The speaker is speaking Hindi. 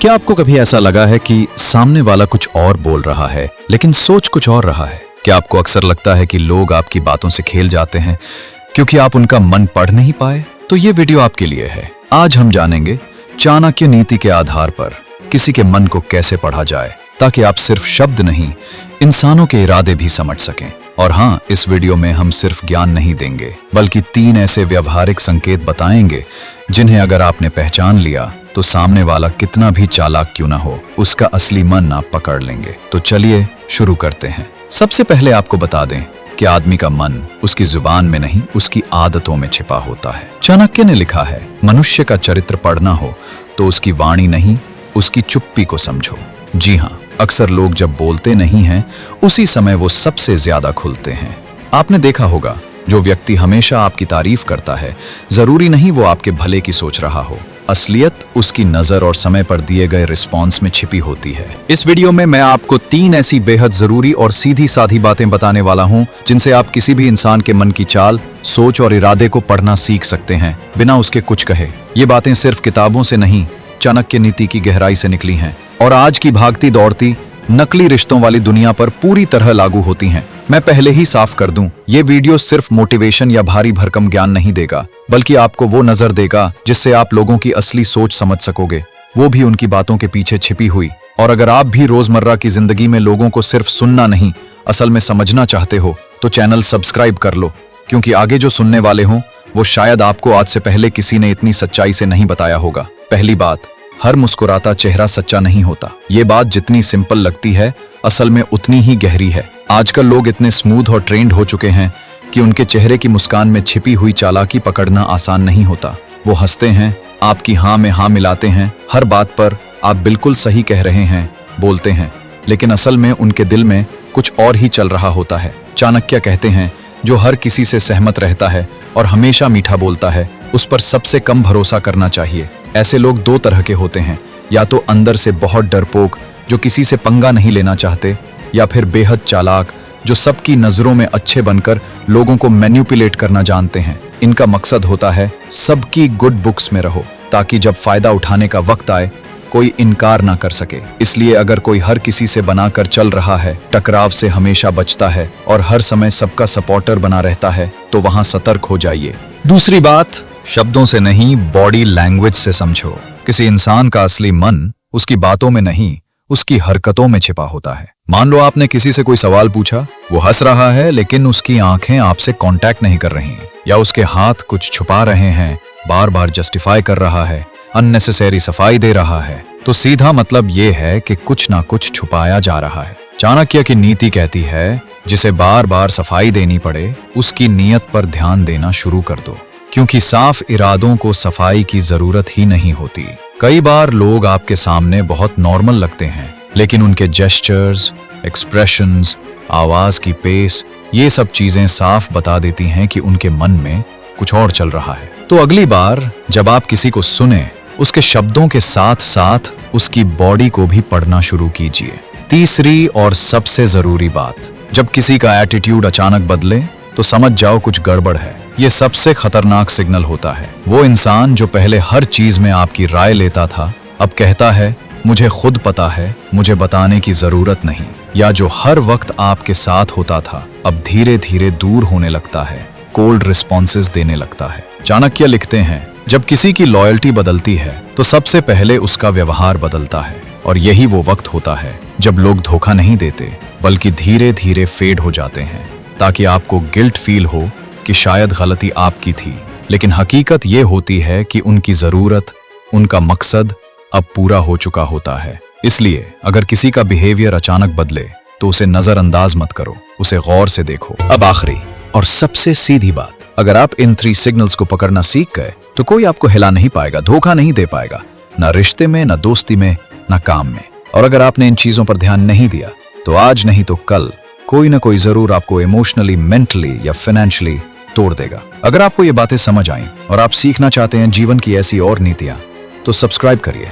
क्या आपको कभी ऐसा लगा है कि सामने वाला कुछ और बोल रहा है लेकिन सोच कुछ और रहा है? क्या आपको अक्सर लगता है कि लोग आपकी बातों से खेल जाते हैं क्योंकि आप उनका मन पढ़ नहीं पाए? तो ये वीडियो आपके लिए है। आज हम जानेंगे चाणक्य नीति के आधार पर किसी के मन को कैसे पढ़ा जाए, ताकि आप सिर्फ शब्द नहीं, इंसानों के इरादे भी समझ सकें। और हाँ, इस वीडियो में हम सिर्फ ज्ञान नहीं देंगे, बल्कि 3 ऐसे व्यवहारिक संकेत बताएंगे जिन्हें अगर आपने पहचान लिया तो सामने वाला कितना भी चालाक क्यों ना हो, उसका असली मन आप पकड़ लेंगे। तो चलिए शुरू करते हैं। सबसे पहले आपको बता दें कि आदमी का मन उसकी जुबान में नहीं, उसकी आदतों में छिपा होता है। चाणक्य ने लिखा है, मनुष्य का चरित्र पढ़ना हो तो उसकी वाणी नहीं, उसकी चुप्पी को समझो। जी हाँ, अक्सर लोग जब बोलते नहीं हैं, उसी समय वो सबसे ज्यादा खुलते हैं। आपने देखा होगा, जो व्यक्ति हमेशा आपकी तारीफ करता है, जरूरी नहीं वो आपके भले की सोच रहा हो। असलियत उसकी नजर और समय पर दिए गए रिस्पॉन्स में छिपी होती है। इस वीडियो में मैं आपको 3 ऐसी बेहद जरूरी और सीधी साधी बातें बताने वाला हूं, जिनसे आप किसी भी इंसान के मन की चाल, सोच और इरादे को पढ़ना सीख सकते हैं, बिना उसके कुछ कहे। ये बातें सिर्फ किताबों से नहीं, चाणक्य नीति की गहराई से निकली हैं और आज की भागती दौड़ती नकली रिश्तों वाली दुनिया पर पूरी तरह लागू होती हैं। मैं पहले ही साफ कर दूं, ये वीडियो सिर्फ मोटिवेशन या भारी भरकम ज्ञान नहीं देगा, बल्कि आपको वो नजर देगा जिससे आप लोगों की असली सोच समझ सकोगे, वो भी उनकी बातों के पीछे छिपी हुई। और अगर आप भी रोजमर्रा की जिंदगी में लोगों को सिर्फ सुनना नहीं, असल में समझना चाहते हो, तो चैनल सब्सक्राइब कर लो, क्योंकि आगे जो सुनने वाले हों वो शायद आपको आज से पहले किसी ने इतनी सच्चाई से नहीं बताया होगा। पहली बात, हर मुस्कुराता चेहरा सच्चा नहीं होता। ये बात जितनी सिंपल लगती है, असल में उतनी ही गहरी है। आजकल लोग इतने स्मूथ और ट्रेंड हो चुके हैं कि उनके चेहरे की मुस्कान में छिपी हुई चालाकी पकड़ना आसान नहीं होता। वो हंसते हैं, आपकी हाँ में हाँ मिलाते हैं, हर बात पर आप बिल्कुल सही कह रहे हैं बोलते हैं, लेकिन असल में उनके दिल में कुछ और ही चल रहा होता है। चाणक्य कहते हैं, जो हर किसी से सहमत रहता है और हमेशा मीठा बोलता है, उस पर सबसे कम भरोसा करना चाहिए। ऐसे लोग 2 तरह के होते हैं, या तो अंदर से बहुत डरपोक, जो किसी से पंगा नहीं लेना चाहते, या फिर बेहद चालाक, जो सबकी नजरों में अच्छे बनकर लोगों को मैनिपुलेट करना जानते हैं। इनका मकसद होता है सबकी गुड बुक्स में रहो, ताकि जब फायदा उठाने का वक्त आए कोई इनकार ना कर सके। इसलिए अगर कोई हर किसी से बनाकर चल रहा है, टकराव से हमेशा बचता है और हर समय सबका सपोर्टर बना रहता है, तो वहां सतर्क हो जाइए। दूसरी बात, शब्दों से नहीं, बॉडी लैंग्वेज से समझो। किसी इंसान का असली मन उसकी बातों में नहीं, उसकी हरकतों में छिपा होता है। मान लो आपने किसी से कोई सवाल पूछा, वो हंस रहा है लेकिन उसकी आंखें आपसे कांटेक्ट नहीं कर रही, या उसके हाथ कुछ छुपा रहे हैं, बार बार जस्टिफाई कर रहा है, अननेसेसरी सफाई दे रहा है, तो सीधा मतलब ये है कि कुछ ना कुछ छुपाया जा रहा है। चाणक्य की नीति कहती है, जिसे बार बार सफाई देनी पड़े, उसकी नीयत पर ध्यान देना शुरू कर दो, क्योंकि साफ इरादों को सफाई की जरूरत ही नहीं होती। कई बार लोग आपके सामने बहुत नॉर्मल लगते हैं, लेकिन उनके जेस्चर्स, एक्सप्रेशंस, आवाज की पेस, ये सब चीजें साफ बता देती हैं कि उनके मन में कुछ और चल रहा है। तो अगली बार जब आप किसी को सुने, उसके शब्दों के साथ साथ उसकी बॉडी को भी पढ़ना शुरू कीजिए। तीसरी और सबसे जरूरी बात, जब किसी का एटीट्यूड अचानक बदले तो समझ जाओ कुछ गड़बड़ है। ये सबसे खतरनाक सिग्नल होता है। वो इंसान जो पहले हर चीज में आपकी राय लेता था, अब कहता है, मुझे खुद पता है, मुझे बताने की जरूरत नहीं। या जो हर वक्त आपके साथ होता था, अब धीरे धीरे दूर होने लगता है, कोल्ड रिस्पॉन्सेज देने लगता है। चाणक्य लिखते हैं, जब किसी की लॉयल्टी बदलती है तो सबसे पहले उसका व्यवहार बदलता है, और यही वो वक्त होता है जब लोग धोखा नहीं देते, बल्कि धीरे धीरे फेड हो जाते हैं, ताकि आपको गिल्ट फील हो कि शायद गलती आपकी थी। लेकिन हकीकत ये होती है कि उनकी जरूरत, उनका मकसद अब पूरा हो चुका होता है। इसलिए अगर किसी का बिहेवियर अचानक बदले तो उसे नजरअंदाज मत करो, उसे गौर से देखो। अब आखिरी और सबसे सीधी बात, अगर आप इन 3 सिग्नल्स को पकड़ना सीख गए तो कोई आपको हिला नहीं पाएगा, धोखा नहीं दे पाएगा, ना रिश्ते में, ना दोस्ती में, ना काम में। और अगर आपने इन चीजों पर ध्यान नहीं दिया तो आज नहीं तो कल कोई ना कोई जरूर आपको इमोशनली, मेंटली या फाइनेंशियली तोड़ देगा। अगर आपको ये बातें समझ आईं और आप सीखना चाहते हैं जीवन की ऐसी और नीतियां, तो सब्सक्राइब करिए।